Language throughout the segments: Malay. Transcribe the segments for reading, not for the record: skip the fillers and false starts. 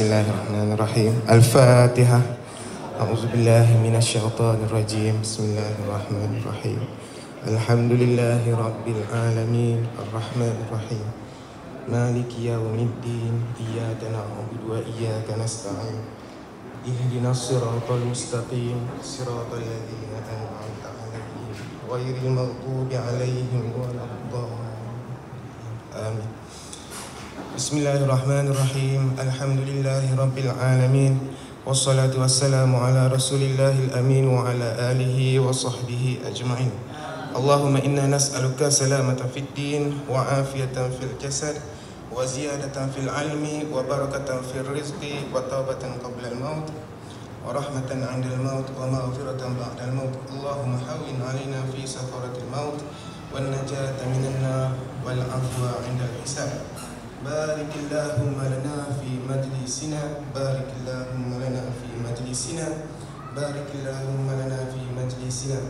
Bismillahirrahmanirrahim. Al-Fatihah. A'udzubillahi minasyaitonirrajim. Bismillahirrahmanirrahim. Alhamdulillahi rabbil alamin. Arrahmanirrahim. Maliki yaumiddin. Iyyaka na'budu wa iyyaka nasta'in. Ihdinas siratal mustaqim. Siratal ladzina an'amta 'alaihim ghairil maghdubi 'alaihim waladdallin. Amin. Bismillahirrahmanirrahim. Alhamdulillahi rabbil alamin. Wassalatu wassalamu ala rasulillahil amin wa ala alihi wa sahbihi ajma'in. Allahumma inna nas'aluka salamatan fid din wa afiyatan fil jasad wa ziyadatan fil ilmi wa barakatan fil rizqi wa taubatan qabla al maut wa rahmatan 'inda al maut wa maghfiratan ba'da al maut. Allahumma hawwin 'alaina fi sakaratil maut wan najata minan nar wal 'afwa 'inda al hisab. Barikillahumma lana fi majlisina, barikillahumma lana fi majlisina, barikillahumma lana fi majlisina.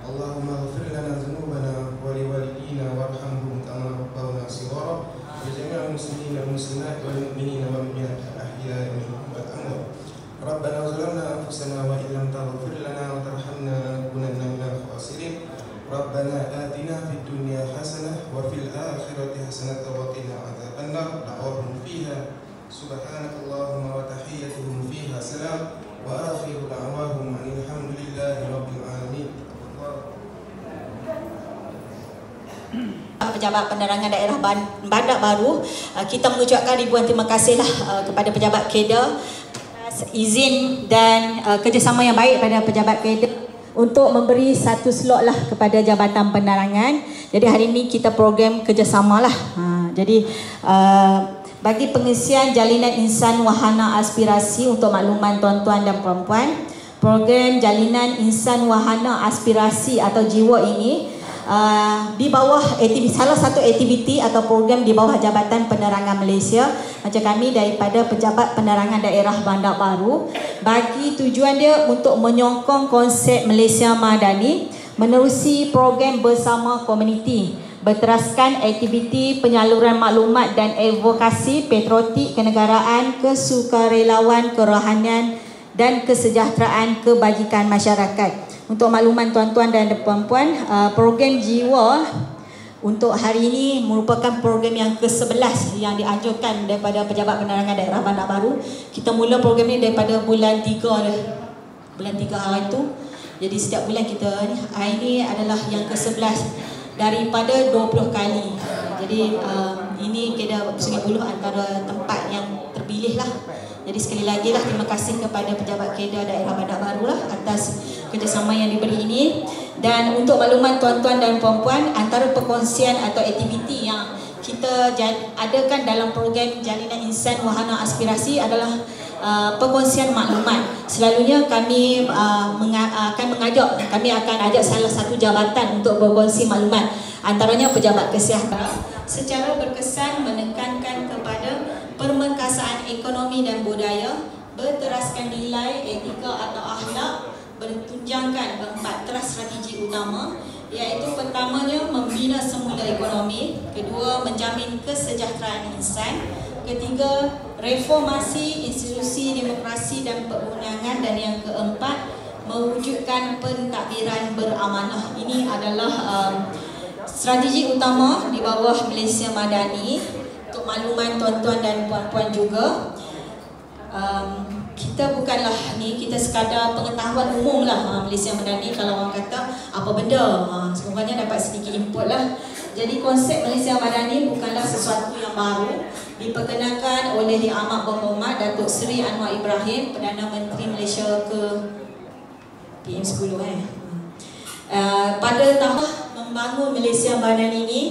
Allahumma ighfir lana dhunubana wa liwalidina warhamhum kama rabbawna shighara wa jami'al muslimina wal muslimat wal mu'minina wal mu'minat al-ahya'i minhum wal amwat. Rabbana zalamna anfusana wa illam taghfir lana wa tarhamna lanakunanna minal khasirin. Rabbana atina fid dunya hasanah wa fil akhirati hasanah wa qina adzabannar. Da'wahum fiha subhanakallahumma wa tahiyyatuhum fiha salam wa akhiru da'wahum alhamdulillahi rabbil alamin. Pejabat Penerangan Daerah Bandar Baru, kita mengucapkan ribuan terima kasihlah kepada pejabat KEDA atas izin dan kerjasama yang baik pada pejabat KEDA untuk memberi satu slot lah kepada Jabatan Penerangan. Jadi hari ini kita program kerjasama lah. Jadi bagi pengisian Jalinan Insan Wahana Aspirasi, untuk makluman tuan-tuan dan puan-puan, program Jalinan Insan Wahana Aspirasi atau Jiwa ini di bawah salah satu aktiviti atau program di bawah Jabatan Penerangan Malaysia, macam kami daripada Pejabat Penerangan Daerah Bandar Baru, bagi tujuan dia untuk menyokong konsep Malaysia Madani, menerusi program bersama komuniti, berteraskan aktiviti penyaluran maklumat dan advokasi patriotik kenegaraan, kesukarelawan, kerohanian dan kesejahteraan kebajikan masyarakat. Untuk makluman tuan-tuan dan puan-puan, program Jiwa untuk hari ini merupakan program yang ke-11 yang dianjurkan daripada Pejabat Penerangan Daerah Bandar Baru. Kita mula program ini daripada bulan 3 hari itu. Jadi setiap bulan kita hari ini adalah yang ke-11 daripada 20 kali. Jadi ini KEDA Sungai Buloh antara tempat yang terpilih lah. Jadi sekali lagi lah terima kasih kepada Pejabat KEDA Daerah Bandar Baru lah atas kerjasama yang diberi ini. Dan untuk makluman tuan-tuan dan puan-puan, antara perkongsian atau aktiviti yang kita adakan dalam program Jalinan Insan Wahana Aspirasi adalah perkongsian maklumat. Selalunya kami akan ajak salah satu jabatan untuk berkongsi maklumat, antaranya Pejabat Kesihatan, secara berkesan menekankan kepada permekasaan ekonomi dan budaya, berteraskan nilai etika atau akhlak, bertunjangkan 4 teras strategi utama, iaitu pertamanya membina semula ekonomi, kedua menjamin kesejahteraan insan, ketiga reformasi institusi demokrasi dan perundangan, dan yang keempat mewujudkan pentadbiran beramanah. Ini adalah strategi utama di bawah Malaysia Madani. Untuk makluman tuan-tuan dan puan-puan juga, kita bukanlah ni, kita sekadar pengetahuan umum lah. Malaysia Madani, kalau orang kata apa benda, semuanya dapat sedikit input lah. Jadi konsep Malaysia Madani bukanlah sesuatu yang baru, diperkenalkan oleh Yang Amat Berhormat Datuk Seri Anwar Ibrahim, Perdana Menteri Malaysia ke PM10 pada tahun membangun Malaysia Madani ini,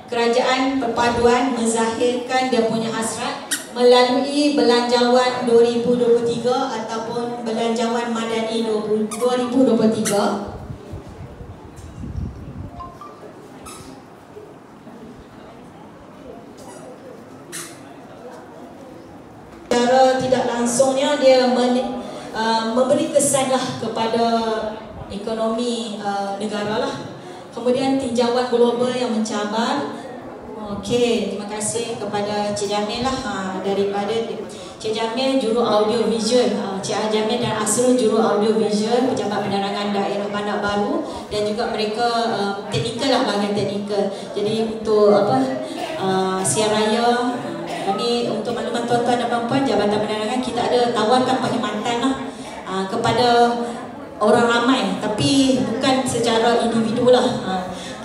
Kerajaan Perpaduan menzahirkan dia punya hasrat melalui Belanjawan 2023 ataupun Belanjawan Madani 2023. Secara tidak langsungnya dia memberi kesanlah kepada ekonomi negara lah. Kemudian tinjauan global yang mencabar, Okey, terima kasih kepada Cik Jamil lah daripada Cik Jamil juru audio visual, Cik Jamil dan Asrul juru audio visual Pejabat Penerangan Daerah Bandar Baru, dan juga mereka teknikal lah, bahagian teknikal. Jadi untuk siar raya ini, untuk makluman tuan-tuan dan puan-puan, Jabatan Penerangan kita ada tawarkan perkhidmatan lah kepada orang ramai, tapi bukan secara individu lah.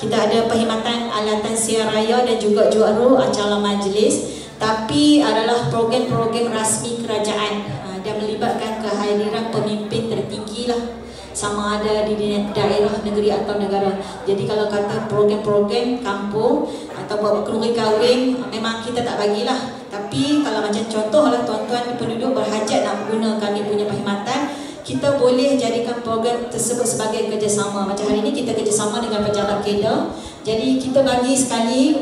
Kita ada perkhidmatan alatan siar raya dan juga juara acara majlis, tapi adalah program-program rasmi kerajaan dan melibatkan kehadiran pemimpin tertinggi lah, sama ada di daerah, negeri atau negara. Jadi kalau kata program-program kampung atau buat kenduri kahwin, memang kita tak bagilah. Tapi kalau macam contoh lah, tuan-tuan penduduk berhajat nak guna kami punya perkhidmatan, kita boleh jadikan program tersebut sebagai kerjasama. Macam hari ini kita kerjasama dengan pejabat KEDA. Jadi kita bagi sekali,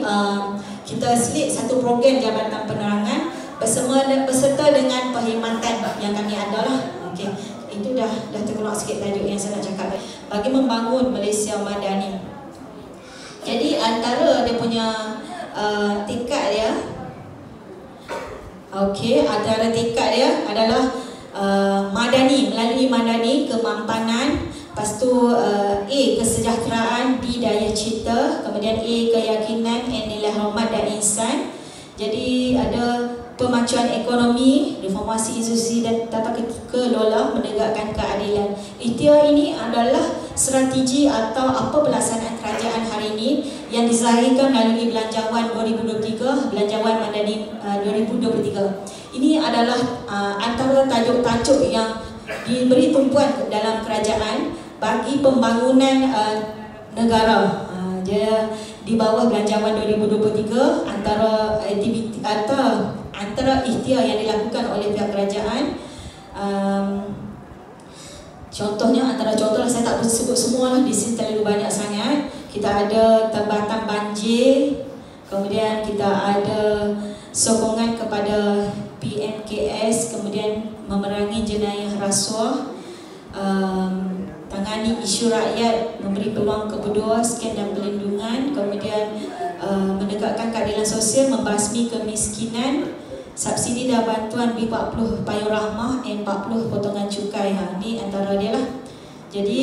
kita selit satu program Jabatan Penerangan beserta dengan perkhidmatan yang kami ada lah. Okey, itu dah terkeluar sikit tajuk yang saya nak cakap. Bagi membangun Malaysia Madani. Jadi antara dia punya tingkat dia, okey, antara tingkat dia adalah Madani, melalui Madani kemampanan, lepas tu A kesejahteraan, B daya cipta, kemudian A keyakinan, N nilai hormat dan insan. Jadi ada pemacuan ekonomi, reformasi institusi dan tata kelola, menegakkan keadilan. Ikhtiar ini adalah strategi atau apa pelaksanaan kerajaan hari ini yang dizahirkan melalui Belanjawan 2023, Belanjawan Madani 2023. Ini adalah antara tajuk-tajuk yang diberi tumpuan dalam kerajaan bagi pembangunan negara. Dia di bawah Belanjawan 2023, antara aktiviti antara ikhtiar yang dilakukan oleh pihak kerajaan. Contohnya, antara contoh lah, saya tak boleh sebut semua lah, di sini terlalu banyak sangat. Kita ada tempatan banjir, kemudian kita ada sokongan kepada PMKS, kemudian memerangi jenayah rasuah, tangani isu rakyat, memberi peluang kedua, skam dan perlindungan, kemudian menegakkan keadilan sosial, membasmi kemiskinan, subsidi dan bantuan B40 payung rahmah, N40 potongan cukai. Ini antara dia lah. Jadi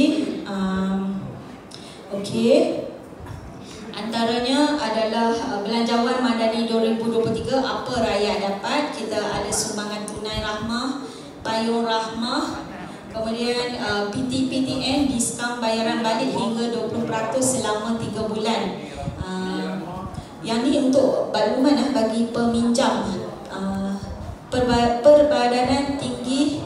okey, antaranya adalah Belanjawan Madani 2023, apa rakyat dapat. Kita ada sumbangan tunai rahmah, payung rahmah, kemudian PTPTN, diskaun bayaran balik hingga 20% selama 3 bulan. Yang ni untuk makluman bagi peminjam. Perbadanan tinggi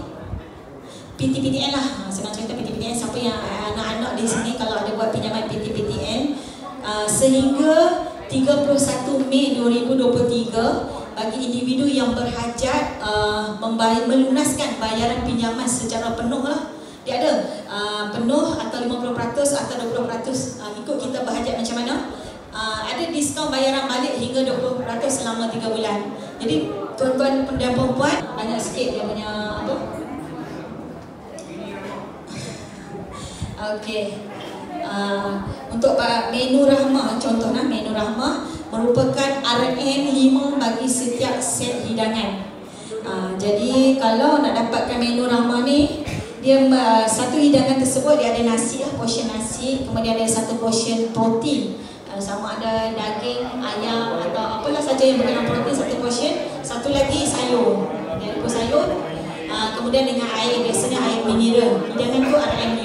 PTPTN lah. Senang cerita PTPTN, siapa yang anak-anak di sini kalau ada buat pinjaman PTPTN, sehingga 31 Mei 2023 bagi individu yang berhajat melunaskan bayaran pinjaman secara penuh lah. Dia ada penuh atau 50% atau 20%, ikut kita berhajat macam mana. Ada diskaun bayaran balik hingga 20% selama 3 bulan. Jadi tuan-tuan dan puan-puan, banyak sikit dia punya apa? Okey. Untuk menu rahmah, contohnya menu rahmah merupakan RM5 bagi setiap set hidangan. Jadi kalau nak dapatkan menu rahmah ni, dia satu hidangan tersebut dia ada nasi lah, portion nasi, kemudian ada satu portion protein, sama ada daging, ayam atau apalah saja yang berkaitan protein, satu portion. Satu lagi sayur, dia ada sayur, kemudian dengan air, biasanya air mineral. Hidangan tu RM5.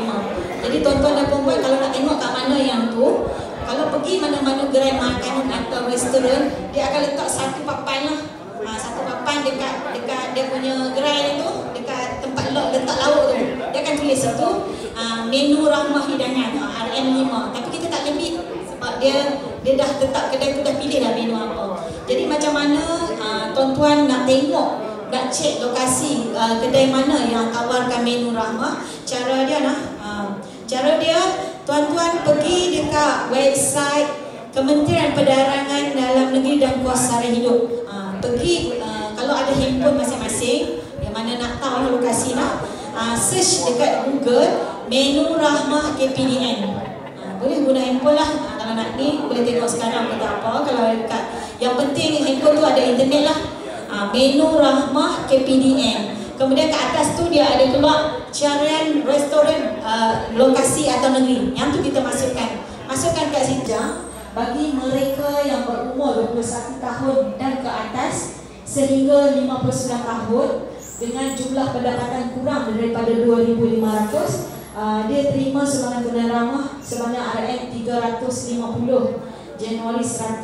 Jadi tuan-tuan dan puan-puan, kalau nak tengok kat mana yang tu, kalau pergi mana-mana gerai makanan atau restoran, dia akan letak satu papan lah. Satu papan dekat dia punya gerai tu, dekat tempat letak lauk tu, dia akan tulis tu menu rahmah hidangan RM5. Tapi kita tak limit, sebab dia dah tetap, kedai tu dah pilih dah menu apa. Jadi macam mana tuan-tuan nak tengok, nak cek lokasi kedai mana yang tawarkan menu rahmah, cara dia cara dia, tuan-tuan pergi dekat website Kementerian Perdagangan Dalam Negeri dan Kuasa Sara Hidup. Pergi, kalau ada handphone masing-masing, yang mana nak tahu lokasi nak, search dekat Google menu rahmah KPDN. Boleh guna handphone lah. Kalau nak ni boleh tengok sekarang atau apa. Kalau dekat Yang penting handphone tu ada internet lah. Menu Rahmah KPDN. Kemudian ke atas tu dia ada keluar carian restoran lokasi atau negeri. Yang tu kita masukkan kat situ. Bagi mereka yang berumur 21 tahun dan ke atas sehingga 59 tahun dengan jumlah pendapatan kurang daripada 2,500, dia terima sumbangan tunai ramah sebanyak RM350, Januari 100,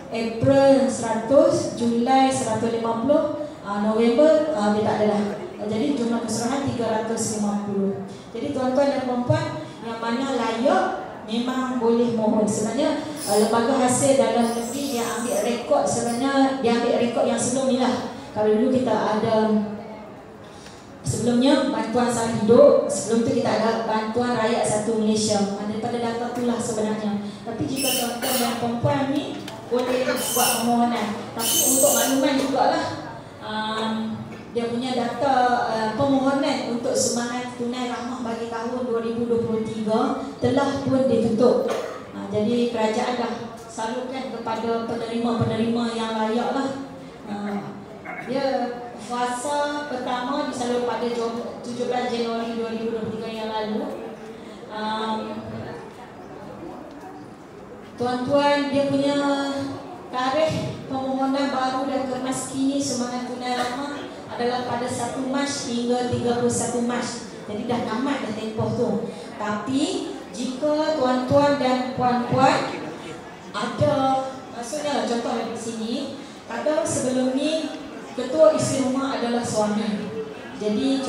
April 100, Julai 150, November dia tak ada lah. Jadi jumlah keseluruhan 350. Jadi tuan-tuan dan puan-puan yang mana layak memang boleh mohon. Sebenarnya lembaga hasil dalam negeri dia ambil rekod, sebenarnya dia ambil rekod yang sebelum ni lah. Kalau dulu kita ada sebelumnya bantuan sara hidup, sebelum tu kita ada bantuan rakyat satu Malaysia. Daripada data tu lah sebenarnya. Tapi jika tuan-tuan dan puan-puan ni boleh buat permohonan. Tapi untuk makluman jugalah, dia punya data permohonan untuk sumbangan tunai ramah bagi tahun 2023 telah pun ditutup. Jadi kerajaan dah salurkan kepada penerima-penerima yang layak lah. Dia fasa pertama disalur pada 17 Januari 2023 yang lalu. Tuan-tuan, dia punya tarikh permohonan baru dan kemas kini sumbangan tunai ramah adalah pada 1 Mac hingga 31 Mac. Jadi dah tamat dah tempoh tu. Tapi jika tuan-tuan dan puan-puan ada, maksudnya contoh di sini, kadang sebelum ni ketua isteri rumah adalah suami. Jadi